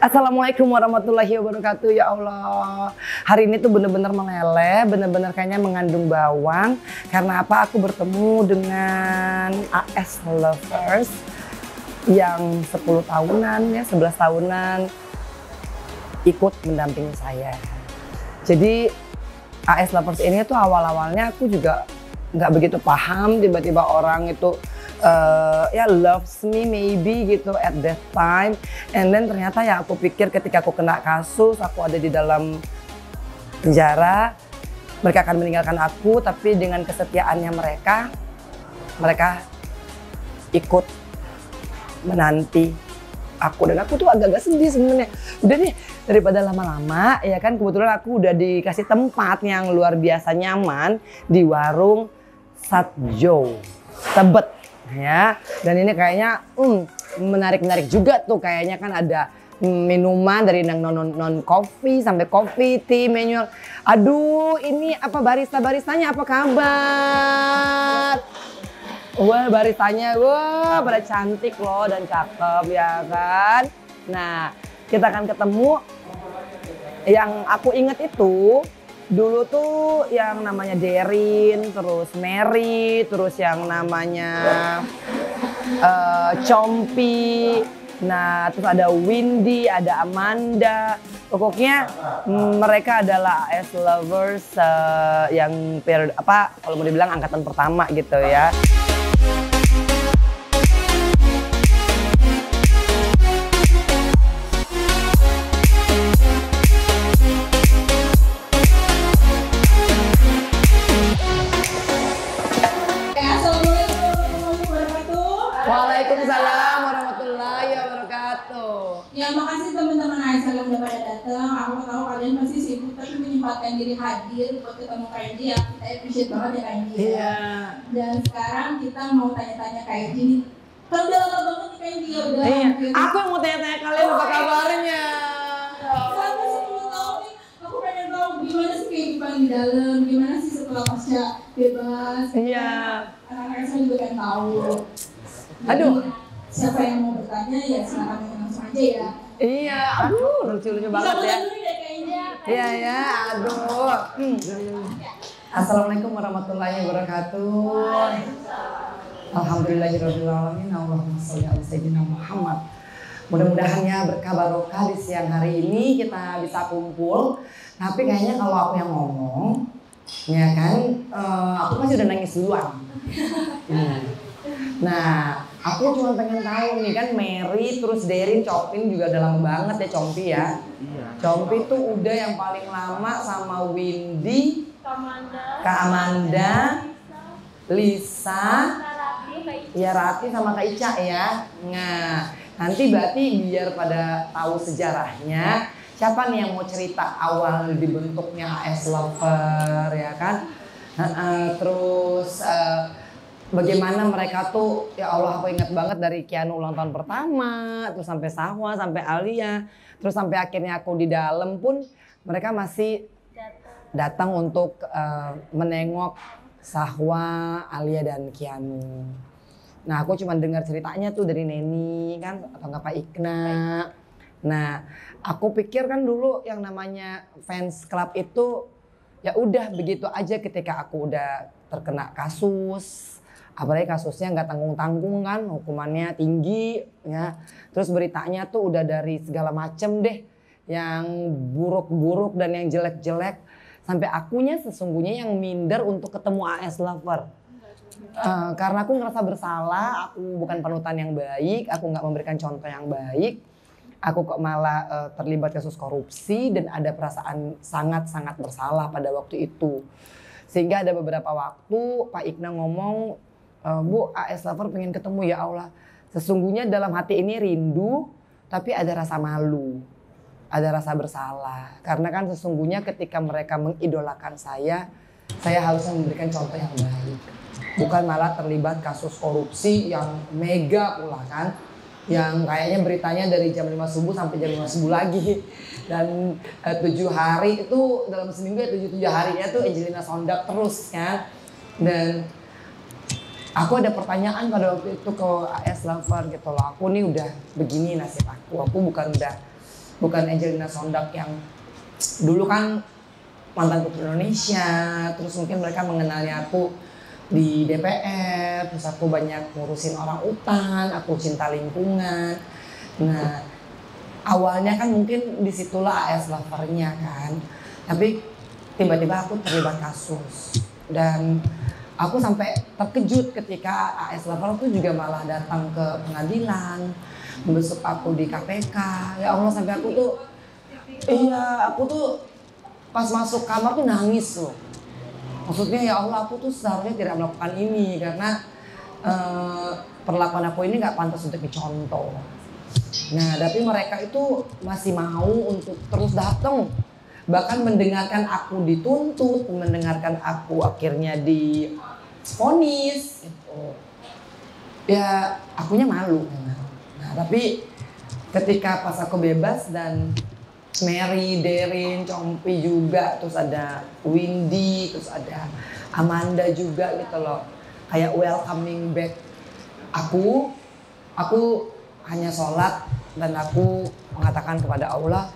Assalamualaikum warahmatullahi wabarakatuh. Ya Allah, hari ini tuh bener-bener meleleh, bener-bener kayaknya mengandung bawang. Karena apa? Aku bertemu dengan AS Lovers yang 10 tahunan ya, 11 tahunan ikut mendampingi saya. Jadi AS Lovers ini tuh awal-awalnya aku juga nggak begitu paham, tiba-tiba orang itu ya loves me maybe gitu at that time, and then ternyata ya aku pikir ketika aku kena kasus, aku ada di dalam penjara, mereka akan meninggalkan aku, tapi dengan kesetiaannya mereka ikut menanti aku, dan aku tuh agak-agak sedih sebenarnya. Udah nih, daripada lama-lama ya kan, kebetulan aku udah dikasih tempat yang luar biasa nyaman di warung Satjo Tebet ya, dan ini kayaknya menarik juga tuh, kayaknya kan ada minuman dari non coffee sampai coffee, tea, manual. Aduh, ini apa baristanya apa kabar? Wah, baristanya wah pada cantik loh dan cakep ya kan. Nah, kita akan ketemu. Yang aku inget itu dulu tuh yang namanya Derin, terus Mary, terus yang namanya Compi, nah terus ada Windy, ada Amanda. Pokoknya mereka adalah AS Lovers yang kalau mau dibilang angkatan pertama gitu ya. Waalaikumsalam warahmatullahi wabarakatuh. Ya, makasih teman-teman AS yang udah pada datang. Aku tahu kalian pasti sibuk, tapi menyempatkan diri hadir buat ketemu Kak Endi ya. Kita appreciate banget ya Kak Endi. Iya. Dan sekarang kita mau tanya-tanya Kak Endi nih. Kan udah lama banget nih Kak Endi ya udah. Iya. Aku yang mau tanya-tanya kalian apa kabarnya. Selama 10 tahun nih, aku pengen tahu gimana sih kehidupan di dalam, gimana sih setelah pasca bebas. Iya. Anak-anak saya juga pengen tahu. Aduh. Jadi, siapa yang mau bertanya ya silakan langsung aja ya. Iya, aduh lucu-lucu banget ya. Iya ya, aduh. Assalamualaikum warahmatullahi wabarakatuh. Alhamdulillahirabbil alamin. Allahumma sholli ala sayyidina Muhammad. Mudah-mudahan ya berkah barokah di siang hari ini kita bisa kumpul. Tapi kayaknya kalau aku yang ngomong, ya kan, aku pasti udah nangis duluan. Nah, aku cuma pengen tahu nih kan, Mary terus Derin, Copin juga udah lama banget ya, Compi ya. Compi tuh udah yang paling lama sama Windy, Kak Amanda, Lisa, ya Rati sama Kak Ica ya. Nah, nanti berarti biar pada tahu sejarahnya, siapa nih yang mau cerita awal dibentuknya AS Lover ya kan? Terus bagaimana mereka tuh, ya Allah aku ingat banget dari Kianu ulang tahun pertama, terus sampai Sahwa, sampai Alia, terus sampai akhirnya aku di dalam pun mereka masih datang untuk menengok Sahwa, Alia dan Kianu. Nah aku cuma dengar ceritanya tuh dari Neni kan, atau nggak Pak Ikna. Nah aku pikir kan dulu yang namanya fans club itu ya udah begitu aja ketika aku udah terkena kasus. Apalagi kasusnya nggak tanggung-tanggung kan, hukumannya tinggi ya. Terus beritanya tuh udah dari segala macem deh, yang buruk-buruk dan yang jelek-jelek. Sampai akunya sesungguhnya yang minder untuk ketemu AS Lover. Karena aku ngerasa bersalah, aku bukan panutan yang baik, aku nggak memberikan contoh yang baik. Aku kok malah terlibat kasus korupsi dan ada perasaan sangat-sangat bersalah pada waktu itu. Sehingga ada beberapa waktu Pak Ikna ngomong, Bu, AS Lover pengen ketemu ya Allah. Sesungguhnya dalam hati ini rindu, tapi ada rasa malu, ada rasa bersalah. Karena kan sesungguhnya ketika mereka mengidolakan saya harusnya memberikan contoh yang baik. Bukan malah terlibat kasus korupsi yang mega pula kan. Yang kayaknya beritanya dari jam 5 subuh sampai jam 5 subuh lagi. Dan 7 hari itu dalam seminggu ya 7 harinya tuh Angelina Sondak terus kan. Dan aku ada pertanyaan pada waktu itu ke AS Lover gitu loh. Aku nih udah begini nasib aku bukan udah bukan Angelina Sondak yang dulu kan mantan Putri Indonesia, terus mungkin mereka mengenalnya aku di DPR, terus aku banyak ngurusin orang utan, aku cinta lingkungan. Nah, awalnya kan mungkin disitulah AS Lover-nya kan, tapi tiba-tiba aku terlibat kasus dan aku sampai terkejut ketika AS Lover itu juga malah datang ke pengadilan, membesuk aku di KPK. Ya Allah, sampai aku tuh, aku tuh pas masuk kamar tuh nangis loh. Maksudnya ya Allah, aku tuh seharusnya tidak melakukan ini karena perlakuan aku ini nggak pantas untuk dicontoh. Nah, tapi mereka itu masih mau untuk terus datang, bahkan mendengarkan aku dituntut, mendengarkan aku akhirnya divonis gitu. Ya akunya malu. Nah, tapi ketika pas aku bebas dan Mary, Derin, Compi juga, terus ada Windy, terus ada Amanda juga gitu loh, kayak welcoming back aku hanya sholat dan aku mengatakan kepada Allah,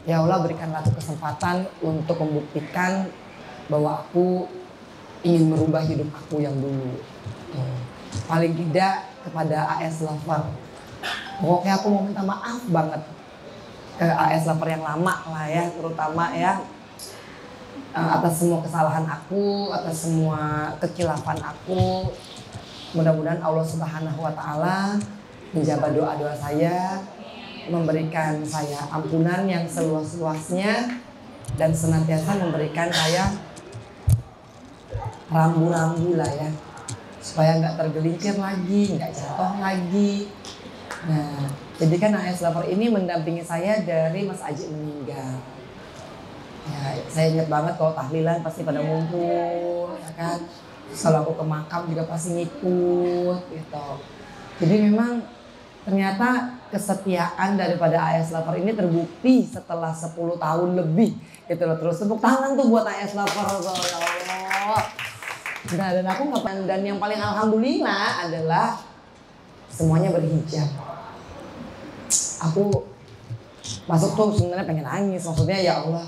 ya Allah, berikanlah aku kesempatan untuk membuktikan bahwa aku ingin merubah hidup aku yang dulu. Paling tidak kepada AS Lover. Pokoknya aku mau minta maaf banget ke AS Lover yang lama lah ya, terutama ya atas semua kesalahan aku, atas semua kekilafan aku. Mudah-mudahan Allah Subhanahu wa Ta'ala menjawab doa-doa saya, memberikan saya ampunan yang seluas-luasnya, dan senantiasa memberikan saya rambu-rambu lah ya, supaya nggak tergelincir lagi, nggak jatuh lagi. Nah, jadi kan AS Lover ini mendampingi saya dari Mas Aji meninggal. Ya, saya ingat banget kalau tahlilan pasti pada ngumpul, ya kan. Kalau aku ke makam juga pasti ngikut gitu. Jadi memang ternyata kesetiaan daripada AS Lover ini terbukti setelah 10 tahun lebih gitu loh. Terus tepuk tangan tuh buat AS Lover, ya Allah. Nah, dan aku nggak, dan yang paling alhamdulillah adalah semuanya berhijab. Aku masuk tuh sebenarnya pengen nangis, maksudnya ya Allah,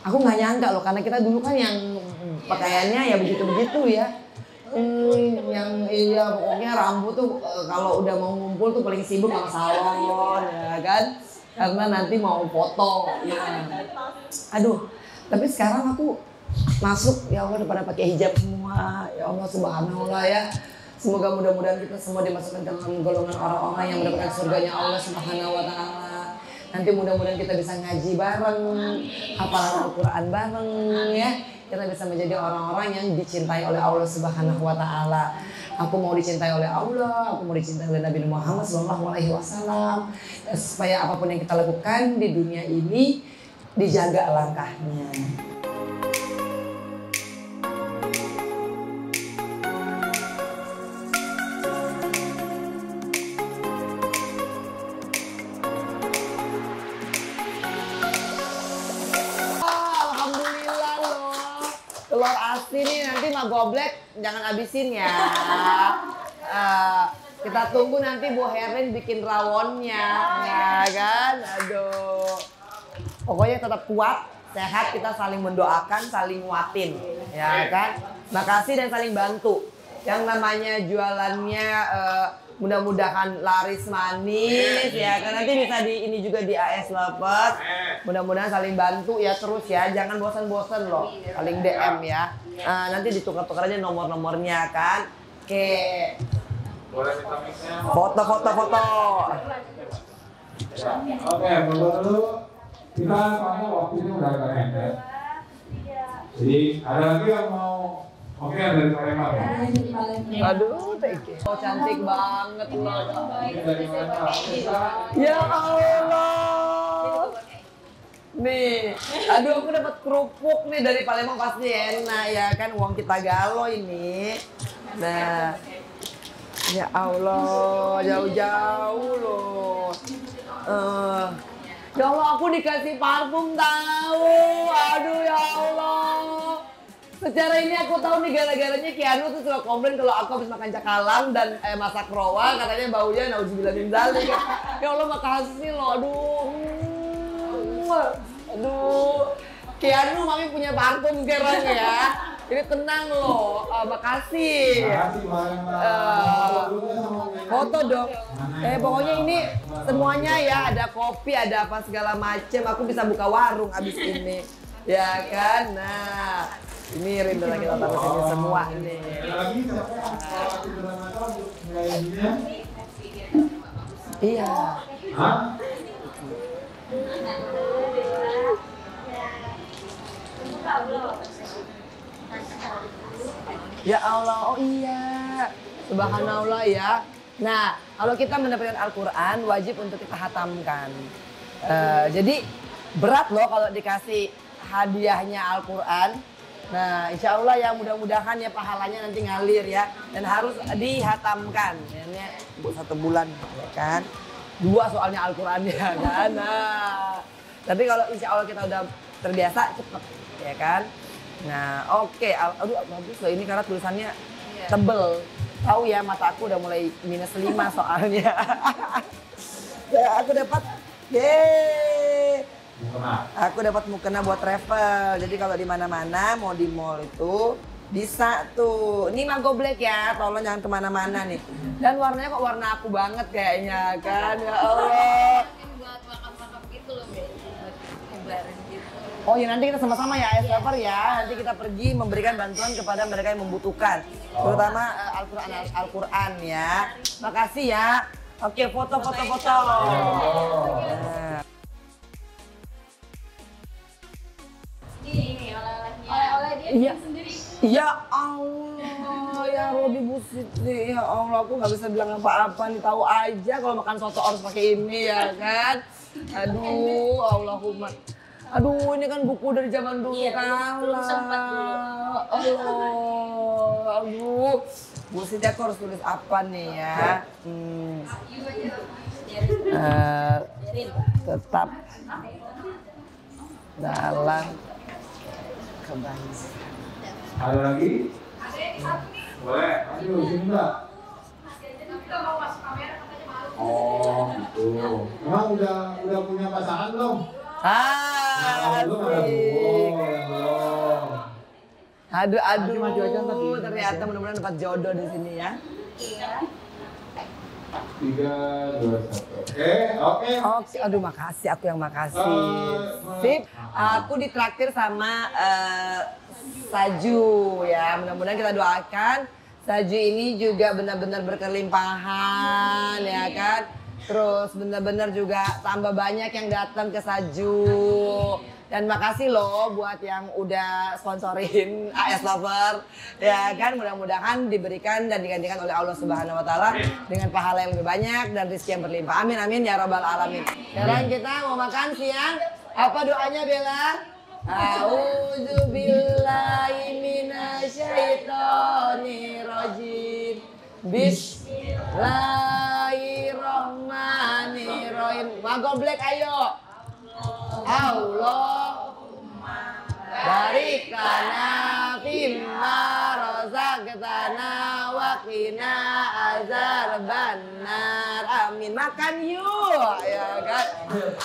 aku nggak nyangka loh, karena kita dulu kan yang pakaiannya ya begitu-begitu ya, yang iya pokoknya rambut tuh kalau udah mau ngumpul tuh paling sibuk sama salon ya kan, karena nanti mau foto ya. Aduh, tapi sekarang aku masuk, ya Allah, udah pada pakai hijab semua, ya Allah subhanallah ya. Semoga mudah-mudahan kita semua dimasukkan dalam golongan orang-orang yang mendapatkan surganya Allah Subhanahu wa Ta'ala. Nanti mudah-mudahan kita bisa ngaji bareng, hafalan Al-Quran bareng ya. Kita bisa menjadi orang-orang yang dicintai oleh Allah Subhanahu wa Ta'ala. Aku mau dicintai oleh Allah, aku mau dicintai oleh Nabi Muhammad SAW. Supaya apapun yang kita lakukan di dunia ini dijaga langkahnya. Telur asin nih nanti mah goblek, jangan habisin ya. Kita tunggu nanti Bu Herlin bikin rawonnya, ya kan? Aduh. Pokoknya tetap kuat, sehat, kita saling mendoakan, saling nguatin, ya kan? Makasih dan saling bantu. Yang namanya jualannya mudah-mudahan laris manis ya kan, nanti bisa di ini juga di AS Lover. Mudah-mudahan saling bantu ya terus ya, jangan bosan-bosan loh, saling DM ya. Nanti ditukar-tukar aja nomor-nomornya kan. Oke. Foto. Oke, foto dulu. Kita soalnya waktunya udah agak pendek. Jadi ada lagi yang mau? Oke, dari Palembang ya? Aduh, thank you. Oh, cantik banget loh. Dari mana? Ya Allah. Nih, aduh aku dapat kerupuk nih dari Palembang, pasti enak ya kan, uang kita galo ini. Nah, ya Allah, jauh-jauh loh. Ya Allah, aku dikasih parfum tahu. Aduh ya Allah. Secara ini aku tahu nih gara-garanya Keanu tuh suka komplain kalau aku habis makan cakalang dan masak rawa katanya baunya nauzubillah min dzalik. Ya Allah makasih loh, aduh. Keanu mami punya parfum sekarang ya. Ini tenang loh, makasih. Foto dong. Pokoknya ini semuanya ya, ada kopi, ada apa segala macem. Aku bisa buka warung abis ini, ya kan? Nah, ini Rinda kita taruh sini semua ini. Iya. Ya Allah, oh iya, subhanallah ya. Nah, kalau kita mendapatkan Al-Quran, wajib untuk kita hatamkan. Jadi berat loh kalau dikasih hadiahnya Al-Quran. Nah, insya Allah ya mudah-mudahan ya pahalanya nanti ngalir ya. Dan harus dihatamkan. Ini 1 bulan ya kan. 2 soalnya Al-Quran ya kan. Nah, tapi kalau insya Allah kita udah terbiasa cepet ya kan. Nah, oke. Aduh, bagus loh ini karena tulisannya tebel. Tahu ya, mata aku udah mulai -5 soalnya. Ya, aku dapat, aku dapat mukena buat travel. Jadi kalau di mana-mana, mau di mall itu bisa tuh. Ini Mago Black ya, tolong jangan kemana-mana nih. Dan warnanya kok warna aku banget kayaknya kan, ya Allah. Buat makeup gitu loh, buat nyebarin gitu. Oh ya nanti kita sama-sama ya AS Lover ya, nanti kita pergi memberikan bantuan kepada mereka yang membutuhkan, terutama Al-Quran ya. Makasih ya. Oke, foto. Nah. Ini oleh-olehnya. Dia sendiri. Ya Allah, ya Robi Bu Siti, ya Allah aku nggak bisa bilang apa-apa nih, tahu aja kalau makan soto harus pakai ini ya kan. Aduh, Allahumma. Aduh, ini kan buku dari zaman dulu kala. Allah, aduh. Bu Siti aku harus tulis apa nih ya? Tetap dalam kebaikan. Ada lagi? Boleh, ayo sini Mbak. Oh, gitu. Emang udah punya pasangan belum? Belum. Aduh, ternyata mudah-mudahan dapat jodoh di sini ya. 3, 2, 1. Oke. Aduh makasih, aku yang makasih. Sip, aku ditraktir sama Saju ya. Mudah-mudahan kita doakan Saju ini juga benar-benar berkelimpahan ya kan. Terus benar-benar juga tambah banyak yang datang ke Saju. Dan makasih loh buat yang udah sponsorin AS Lover ya kan, mudah-mudahan diberikan dan digantikan oleh Allah Subhanahu wa taala dengan pahala yang lebih banyak dan rezeki yang berlimpah. Amin amin ya rabbal alamin. Sekarang kita mau makan siang. Apa doanya Bella? A'udzubillahi minasyaitonirrajim. Bismillahirrahmanirrahim. Mago Black ayo. Allahumma barik lana fimma razaqtana wa qina azabannar. Amin. Makan yuk ya kan.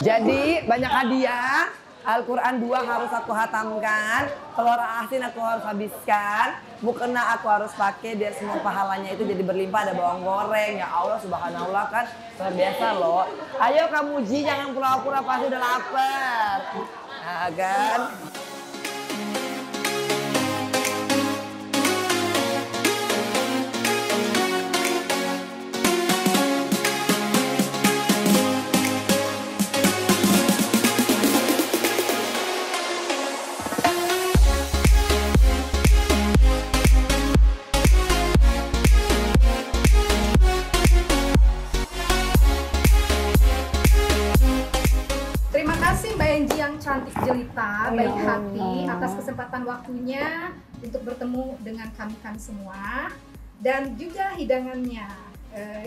Jadi banyak hadiah. Al-Quran 2 harus aku hatamkan, telur asin aku harus habiskan, mukena aku harus pakai biar semua pahalanya itu jadi berlimpah, ada bawang goreng, ya Allah subhanallah kan luar biasa loh. Ayo kamu Ji, jangan pura-pura pasti udah lapar. Nah kan. Cantik jelita, baik hati atas kesempatan waktunya untuk bertemu dengan kami semua dan juga hidangannya.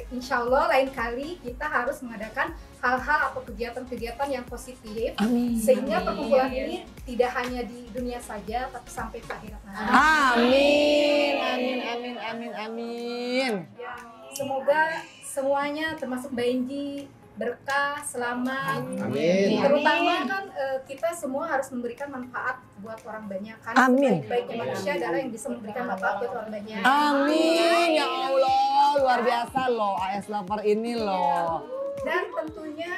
insya Allah lain kali kita harus mengadakan hal-hal atau kegiatan-kegiatan yang positif. Amin. Sehingga perkumpulan ini tidak hanya di dunia saja, tapi sampai ke akhirat nanti. Amin, amin, amin, amin, amin. Ya, semoga semuanya termasuk Mbak Enji berkah, selamat. Amin. Terutama kan kita semua harus memberikan manfaat buat orang banyak. Karena Amin. sebaik-baiknya manusia adalah yang bisa memberikan manfaat buat orang banyak. Amin, ya Allah, luar biasa loh AS Lover ini loh. Dan tentunya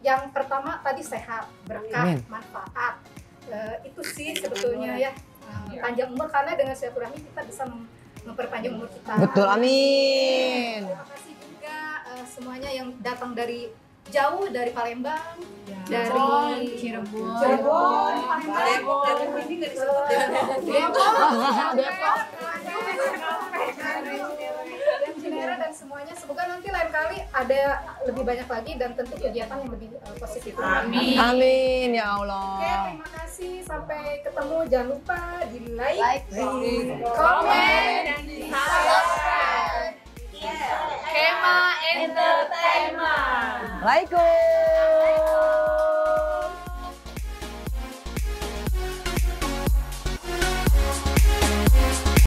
yang pertama tadi sehat, berkah, Amin. manfaat. Itu sih sebetulnya ya panjang umur, karena dengan silaturahmi kita bisa memperpanjang umur kita. Betul, amin. Terima kasih juga semuanya yang datang dari jauh, dari Palembang, dari Cirebon, Palembang, ini nggak disebut Depok, dan Cinere dan semuanya. Semoga nanti lain kali ada lebih banyak lagi dan tentu kegiatan yang lebih positif. Amin. Amin, ya Oke, Allah. terima kasih. Sampai ketemu. Jangan lupa di like, di komen, dan di subscribe. Kema Entertainment. Waalaikumsalam.